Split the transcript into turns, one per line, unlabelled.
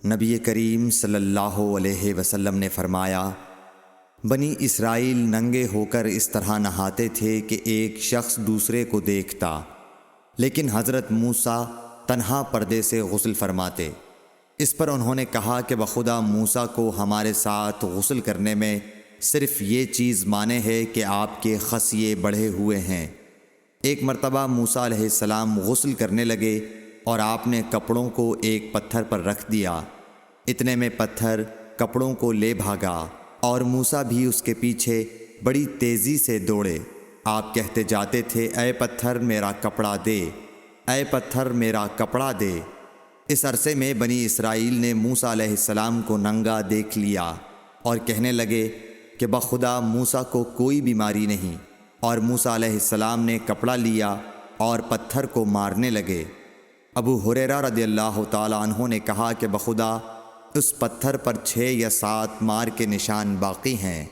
نبی کریم صلی اللہ علیہ وسلم نے فرمایا، بنی اسرائیل ننگے ہو کر اس طرح نہاتے تھے کہ ایک شخص دوسرے کو دیکھتا، لیکن حضرت موسیٰ تنہا پردے سے غسل فرماتے۔ اس پر انہوں نے کہا کہ بخدا موسیٰ کو ہمارے ساتھ غسل کرنے میں صرف یہ چیز مانے ہے کہ آپ کے خصیے بڑھے ہوئے ہیں۔ ایک مرتبہ موسیٰ علیہ السلام غسل کرنے لگے اور آپ نے کپڑوں کو ایک پتھر پر رکھ دیا، اتنے میں پتھر کپڑوں کو لے بھاگا اور موسیٰ بھی اس کے پیچھے بڑی تیزی سے دوڑے۔ آپ کہتے جاتے تھے، اے پتھر میرا کپڑا دے، اے پتھر میرا کپڑا دے۔ اس عرصے میں بنی اسرائیل نے موسیٰ علیہ السلام کو ننگا دیکھ لیا اور کہنے لگے کہ بخدا موسیٰ کو کوئی بیماری نہیں، اور موسیٰ علیہ السلام نے کپڑا لیا اور پتھر کو مارنے لگے۔ ابو ہریرہ رضی اللہ تعالیٰ عنہ نے کہا کہ بخدا اس پتھر پر 6 یا 7 مار کے نشان باقی ہیں۔